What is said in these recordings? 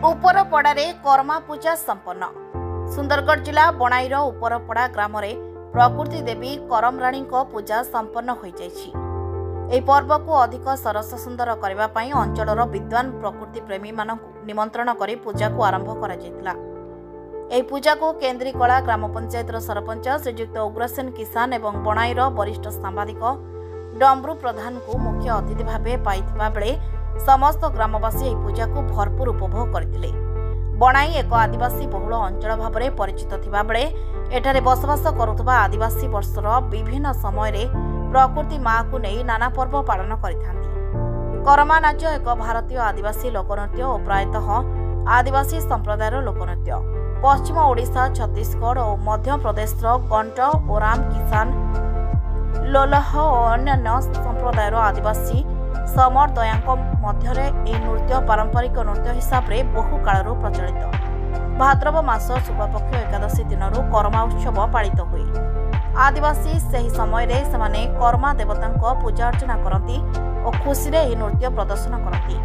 उपरपड़ारे कर्मा पूजा संपन्न। सुंदरगढ़ जिला बनाईर उपरपड़ा ग्राम रे प्रकृति देवी करमराणी पूजा संपन्न हो जाइछि। एही पर्व को अधिक सरस सुंदर करबा पई अंचलर विद्वान प्रकृति प्रेमी मानकु निमंत्रण करी पूजा को आरंभ करा जायतिला। एही पूजा को केन्द्रीकला ग्राम पंचायत सरपंच श्रीयुक्त उग्रसेन किसान एवं बनाईर वरिष्ठ सांबादिक डम्बरू प्रधान को मुख्य अतिथि भावे पाइथिबा बेले समस्त ग्रामवासी एही पूजा को भरपूर उपभोग करथिले। बनाई एक आदिवासी बहुल अंचल भाव में परिचित थिबा बेले एठारे बसवास करुथबा आदिवासी वर्षर विभिन्न समय रे प्रकृति माँ को नहीं नाना पर्व पालन करिथांती। करमा नाच एक भारतीय आदिवासी लोकनृत्य और प्रायतः आदिवासी संप्रदायर लोकनृत्य। पश्चिम ओडिशा, छत्तीसगढ़ और मध्य प्रदेश गंट ओराम किसान लोलह और अन्य संप्रदायर आदिवासी समर दयांक मध्यरे ए नृत्य पारंपरिक नृत्य हिसाब रे बहु कालरू प्रचलित। भाद्रव मास शुक्लपक्ष एकादशी दिन कर्मा उत्सव पालित हुए। आदिवासी सही समय रे समाने कर्मा देवता पूजा अर्चना करती और खुशी रे नृत्य प्रदर्शन करती।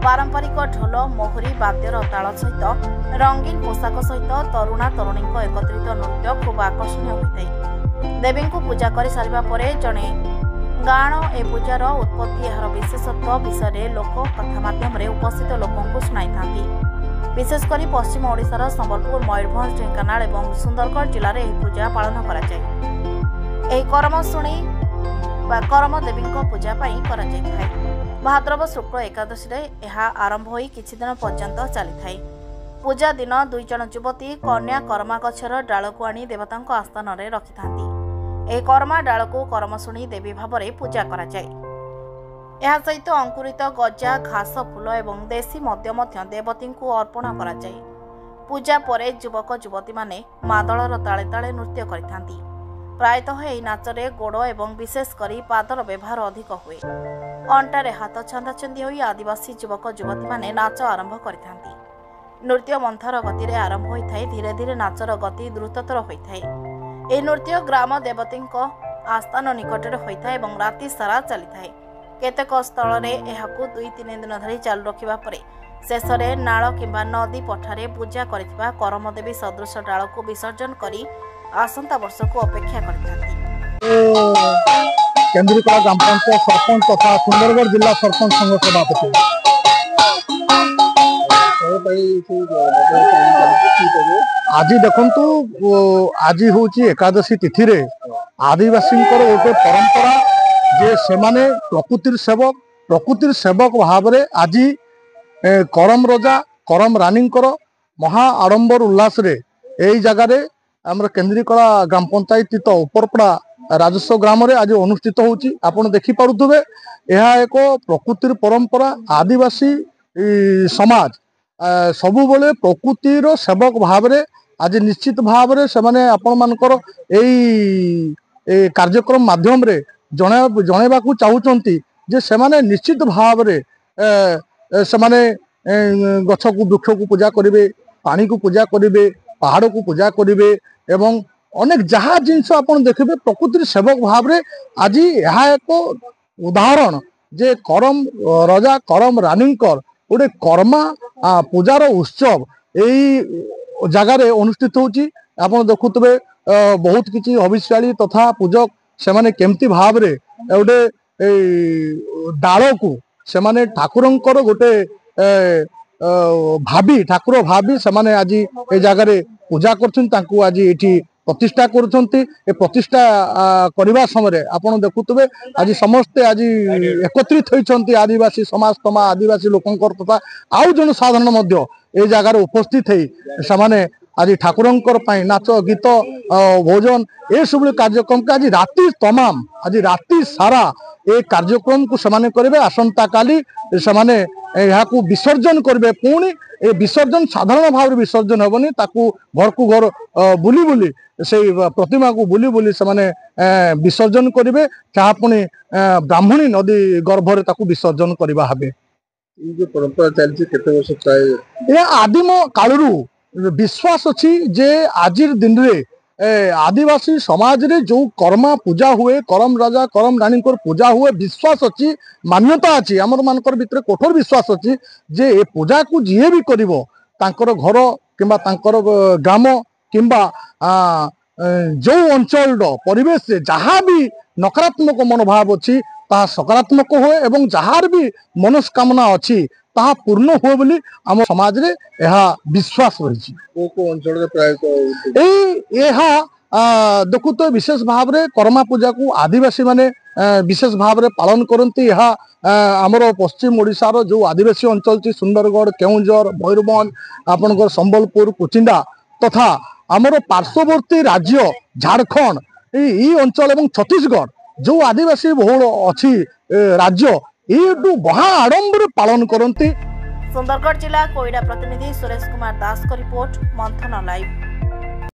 पारंपरिक ढोल मोहरी वाद्यर ताल सहित रंगीन पोशाक सहित तरुणा तरुणी एकत्रित नृत्य खूब आकर्षणीय होता है। देवी को पूजा कर सारिबा परे जणे गाण ए पूजार उत्पत्ति यार विशेषत्व विषय लोक कथा माध्यम उपस्थित लोक शुणाई था। विशेषकर पश्चिम ओडिशार संबलपुर, मयूरभंज, ढेंकानाल और सुंदरगढ़ जिले में यह पूजा पालन कराए। करम शुणी करम देवी पूजा कराए। भाद्रव शुक्ल एकादशी यह आरंभ हो किछि दिन पर्यंत चली था। पूजा दिन 2 जन युवती कन्या कर्मा गछर डाल को आनी देवता आस्थान में रखि था। यह कर्मा डाल को करमशुणी देवी भाव में पूजा कराए। यह सहित अंकुरित गजा, घास, फूल एवं देशी मद्य देवती को अर्पण कराए। पूजा परे युवक युवती माने मादलर ताले ताले नृत्य करिथांती। प्रायतः यह नाचरे गोड़ एवं विशेषकर पादर व्यवहार अधिक हुए। अंटारे हाथ छंदाछंदी होई आदिवासी युवक युवती माने नाच आरंभ करिथांती। नृत्य मंथर गति रे आरंभ होइथाय। धीरे धीरे नाचर गति द्रुततर होइथाय। यह नृत्य ग्राम देवती आस्थान निकट होता है और राति सारा चली था। केतेक स्थल में यह 2-3 दिन धरी चालू रखा पर शेष में नाल किंबा नदी पठारे पूजा करिथिबा करमदेवी सदृश डाल को विसर्जन करी आसंता वर्ष को अपेक्षा करथांती। केन्द्रीकला ग्राम पंचायत सरपंच तथा सुंदरगढ़ जिला सरपंच संघ सभापति आज देखु आज हूँ एकादशी तिथि रे आदिवासी गोटे परंपरा जे से माने प्रकृतिर सेवक भाव में आज करम रजा करम रानी महा आडंबर उल्लास रे यही जगार आम केन्द्रीकला ग्राम पंचायत उपरपड़ा राजस्व ग्राम रे आज अनुष्ठित होउची। आपण देखि पारुथबे यह एक प्रकृतिर परंपरा। आदिवासी समाज सबु बेले प्रकृतिर सेवक भाव में आज निश्चित भाव में से आपण मानकर कार्यक्रम माध्यम रे जनइबा को चाहूचंती जे से निश्चित भाव में से गछ को वृक्ष को पूजा करेंगे, पानी को पूजा करेंगे, पहाड़ को पूजा करेंगे एवं अनेक जहा जिनस आप देखिए प्रकृतिर सेवक भाव में आज यह एक उदाहरण जे करम रजा करम रानी गोटे कर्मा पूजार उत्सव यही जगार अनुष्ठित होची। आपण देखुवे बहुत किसी हविष्याली तथा पूजक से माने केमती भाव रे गोटे डाल को से माने ठाकुरंकर गोटे भाभी ठाकुर भाभी से माने आज ए जगार पूजा कर आज ये प्रतिष्ठा करुछंती। ए प्रतिष्ठा करबा समय आपण देखुतबे आज समस्ते आज एकत्रित होइछंती आदिवासी समाज तमा आदिवासी लोकंकर तथा आउ जन साधारण मध्य ए जगार उपस्थित है समाने आज ठाकुरंकर पई नाच गीत भोजन ए सब कार्यक्रम के आज राति तमाम आज राति सारा ए कार्यक्रम को समाने करेंगे। आसंता काली समाने यहाँ को विसर्जन करेंगे। पुणी ए विसर्जन साधारण भाव विसर्जन हेबनी ताकू घर को घर बुली बुली से प्रतिमा को बुली बुली से माने विसर्जन करेंगे। जहाँ पुणी ब्राह्मणी नदी गर्भरे ताकू विसर्जन करवा हबे। जो परंपरा चलती केते वर्ष प्राय यह आदिम कालरू विश्वास अच्छी जे आज दिन रे आदिवासी समाज रे जो कर्मा पूजा हुए करम राजा करम रानी पूजा हुए विश्वास अच्छी मान्यता अच्छी आमर मानकर भितर कठोर विश्वास अच्छी जे ए पूजा को जीए भी करिवो तांकर घर किंबा तांकर ग्राम किंबा जो अंचल परिवेश से जहाँ भी नकारात्मक मनोभाव अच्छी ता सकारात्मक हुए एवं जार भी मनस्कामना अच्छी ताहा पूर्ण हुए बोली आम समाज रे यह विश्वास रही को अंचल प्राय देखु तो विशेष भाव रे कर्मा पूजा को आदिवासी माने विशेष भाव रे पालन करती यह आमर पश्चिम ओडिशा रो जो आदिवासी अंचल ची सुंदरगढ़ केउंझर मयूरभंज आपनकर संबलपुर कुचिंडा तथा आमर पार्श्ववर्ती राज्य झारखंड ई अंचल एवं छत्तीसगढ़ जो आदिवासी बहुल अच्छी राज्य ये बहा आडंबर पालन करती। सुंदरगढ़ जिला कोईडा प्रतिनिधि सुरेश कुमार दास को रिपोर्ट मंथन लाइव।